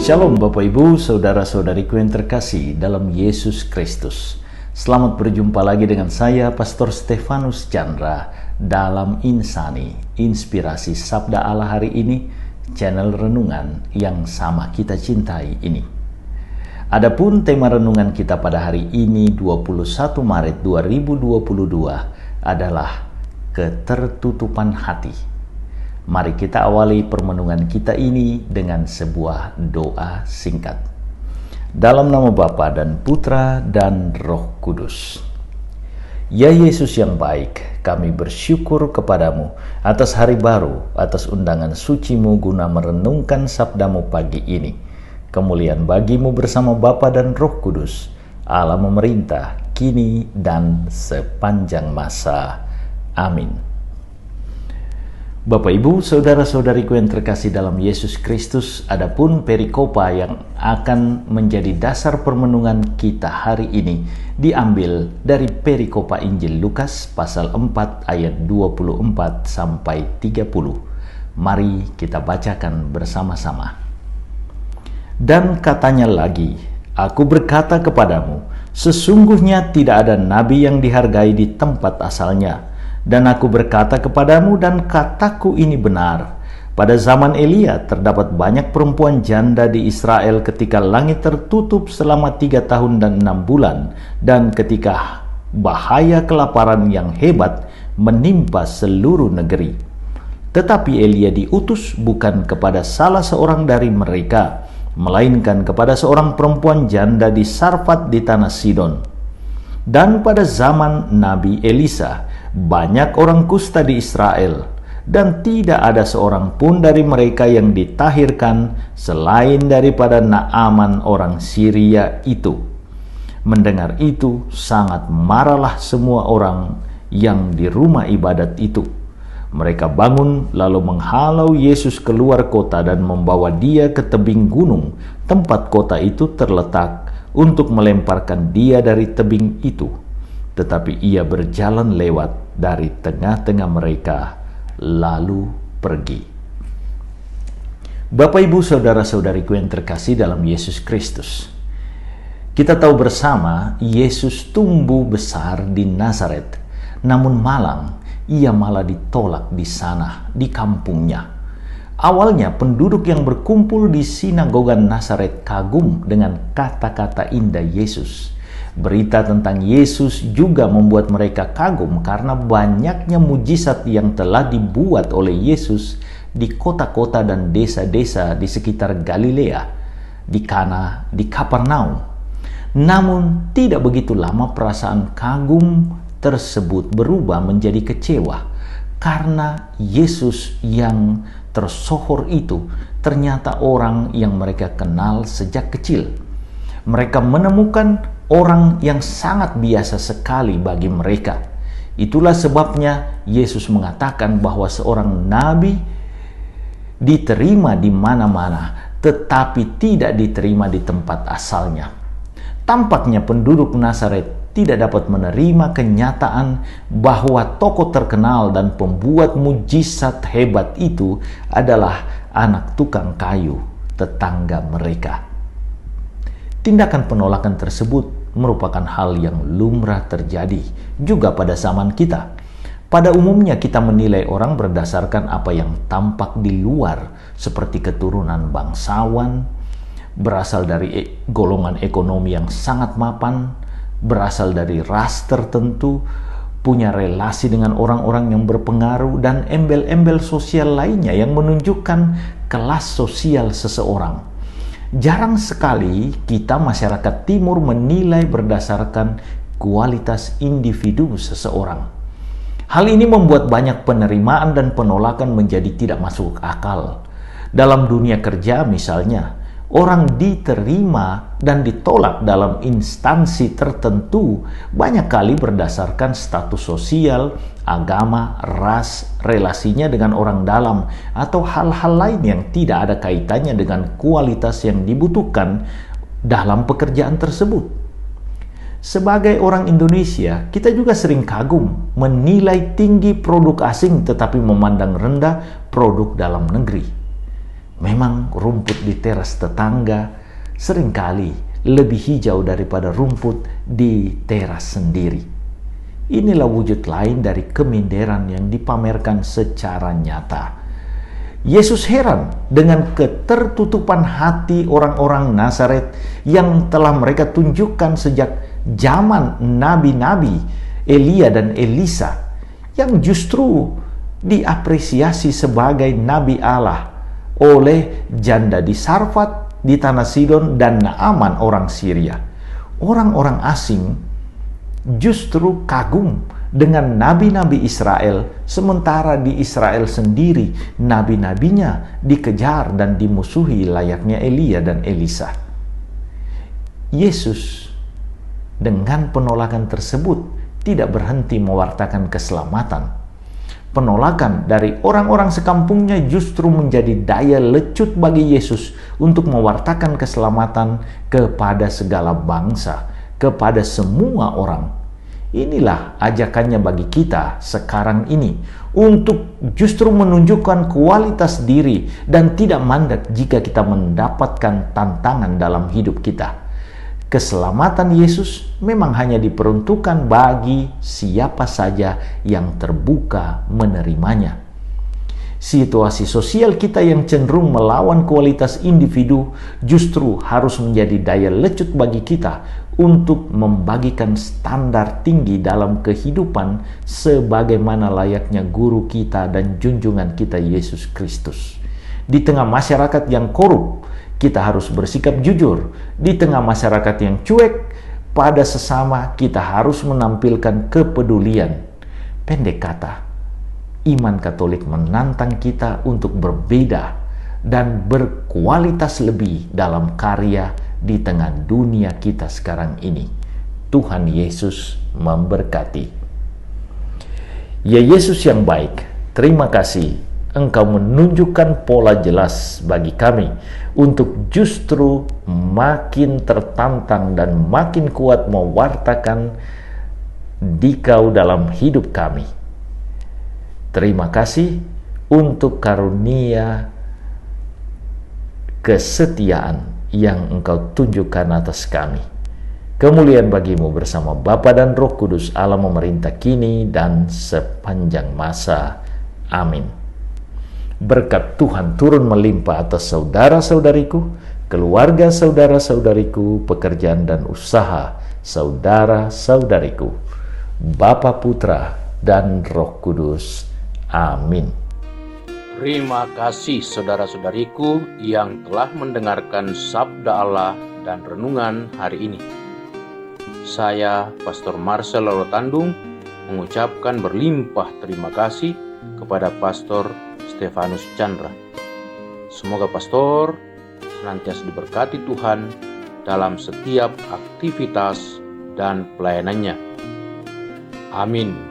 Shalom Bapak Ibu, Saudara-saudariku yang terkasih dalam Yesus Kristus. Selamat berjumpa lagi dengan saya, Pastor Stefanus Chandra, dalam Insani, Inspirasi Sabda Allah hari ini, channel renungan yang sama kita cintai ini. Adapun tema renungan kita pada hari ini, 21 Maret 2022, adalah ketertutupan hati. Mari kita awali permenungan kita ini dengan sebuah doa singkat. Dalam nama Bapa dan Putra dan Roh Kudus. Ya Yesus yang baik, kami bersyukur kepadamu atas hari baru, atas undangan suci-Mu guna merenungkan sabda-Mu pagi ini. Kemuliaan bagi-Mu bersama Bapa dan Roh Kudus, Allah memerintah, kini dan sepanjang masa. Amin. Bapak Ibu, saudara-saudariku yang terkasih dalam Yesus Kristus, adapun perikopa yang akan menjadi dasar permenungan kita hari ini diambil dari perikopa Injil Lukas pasal 4 ayat 24 sampai 30. Mari kita bacakan bersama-sama. Dan katanya lagi, aku berkata kepadamu, sesungguhnya tidak ada nabi yang dihargai di tempat asalnya. Dan aku berkata kepadamu, dan kataku ini benar. Pada zaman Elia terdapat banyak perempuan janda di Israel ketika langit tertutup selama 3 tahun dan 6 bulan. Dan ketika bahaya kelaparan yang hebat menimpa seluruh negeri. Tetapi Elia diutus bukan kepada salah seorang dari mereka, melainkan kepada seorang perempuan janda di Sarfat di tanah Sidon. Dan pada zaman Nabi Elisa, banyak orang kusta di Israel, dan tidak ada seorang pun dari mereka yang ditahirkan selain daripada Naaman orang Syria itu. Mendengar itu, sangat marahlah semua orang yang di rumah ibadat itu. Mereka bangun lalu menghalau Yesus keluar kota dan membawa dia ke tebing gunung, tempat kota itu terletak, untuk melemparkan dia dari tebing itu. Tetapi ia berjalan lewat dari tengah-tengah mereka, lalu pergi. Bapak, Ibu, saudara-saudariku yang terkasih dalam Yesus Kristus. Kita tahu bersama, Yesus tumbuh besar di Nazaret. Namun ia malah ditolak di sana, di kampungnya. Awalnya penduduk yang berkumpul di sinagoga Nazaret kagum dengan kata-kata indah Yesus. Berita tentang Yesus juga membuat mereka kagum karena banyaknya mujizat yang telah dibuat oleh Yesus di kota-kota dan desa-desa di sekitar Galilea, di Kana, di Kapernaum. Namun tidak begitu lama perasaan kagum tersebut berubah menjadi kecewa karena Yesus yang tersohor itu ternyata orang yang mereka kenal sejak kecil. Mereka menemukan orang yang sangat biasa sekali bagi mereka. Itulah sebabnya Yesus mengatakan bahwa seorang nabi diterima di mana-mana, tetapi tidak diterima di tempat asalnya. Tampaknya penduduk Nazaret tidak dapat menerima kenyataan bahwa tokoh terkenal dan pembuat mujizat hebat itu adalah anak tukang kayu, tetangga mereka. Tindakan penolakan tersebut merupakan hal yang lumrah terjadi juga pada zaman kita. Pada umumnya kita menilai orang berdasarkan apa yang tampak di luar, seperti keturunan bangsawan, berasal dari golongan ekonomi yang sangat mapan, berasal dari ras tertentu, punya relasi dengan orang-orang yang berpengaruh, dan embel-embel sosial lainnya yang menunjukkan kelas sosial seseorang. Jarang sekali kita masyarakat timur menilai berdasarkan kualitas individu seseorang. Hal ini membuat banyak penerimaan dan penolakan menjadi tidak masuk akal. Dalam dunia kerja misalnya, orang diterima dan ditolak dalam instansi tertentu banyak kali berdasarkan status sosial, agama, ras, relasinya dengan orang dalam, atau hal-hal lain yang tidak ada kaitannya dengan kualitas yang dibutuhkan dalam pekerjaan tersebut. Sebagai orang Indonesia, kita juga sering kagum menilai tinggi produk asing tetapi memandang rendah produk dalam negeri. Memang rumput di teras tetangga seringkali lebih hijau daripada rumput di teras sendiri. Inilah wujud lain dari keminderan yang dipamerkan secara nyata. Yesus heran dengan ketertutupan hati orang-orang Nazaret yang telah mereka tunjukkan sejak zaman nabi-nabi Elia dan Elisa, yang justru diapresiasi sebagai nabi Allah oleh janda di Sarfat di tanah Sidon dan Naaman orang Syria. Orang-orang asing justru kagum dengan nabi-nabi Israel, sementara di Israel sendiri nabi-nabinya dikejar dan dimusuhi layaknya Elia dan Elisa. Yesus dengan penolakan tersebut tidak berhenti mewartakan keselamatan. Penolakan dari orang-orang sekampungnya justru menjadi daya lecut bagi Yesus untuk mewartakan keselamatan kepada segala bangsa, kepada semua orang. Inilah ajakannya bagi kita sekarang ini, untuk justru menunjukkan kualitas diri dan tidak mandek jika kita mendapatkan tantangan dalam hidup kita. Keselamatan Yesus memang hanya diperuntukkan bagi siapa saja yang terbuka menerimanya. Situasi sosial kita yang cenderung melawan kualitas individu justru harus menjadi daya lecut bagi kita untuk membagikan standar tinggi dalam kehidupan sebagaimana layaknya guru kita dan junjungan kita Yesus Kristus. Di tengah masyarakat yang korup, kita harus bersikap jujur. Di tengah masyarakat yang cuek pada sesama, kita harus menampilkan kepedulian. Pendek kata, iman Katolik menantang kita untuk berbeda dan berkualitas lebih dalam karya di tengah dunia kita sekarang ini. Tuhan Yesus memberkati. Ya Yesus yang baik, terima kasih Engkau menunjukkan pola jelas bagi kami untuk justru makin tertantang dan makin kuat mewartakan Dikau dalam hidup kami. Terima kasih untuk karunia kesetiaan yang Engkau tunjukkan atas kami. Kemuliaan bagimu bersama Bapa dan Roh Kudus, Allah memerintah kini dan sepanjang masa. Amin. Berkat Tuhan turun melimpah atas saudara-saudariku, keluarga saudara-saudariku, pekerjaan dan usaha saudara-saudariku, Bapa, Putra, dan Roh Kudus. Amin. Terima kasih saudara-saudariku yang telah mendengarkan sabda Allah dan renungan hari ini. Saya, Pastor Marcel Lorotandung, mengucapkan berlimpah terima kasih kepada Pastor Stefanus Chandra. Semoga Pastor senantiasa diberkati Tuhan dalam setiap aktivitas dan pelayanannya. Amin.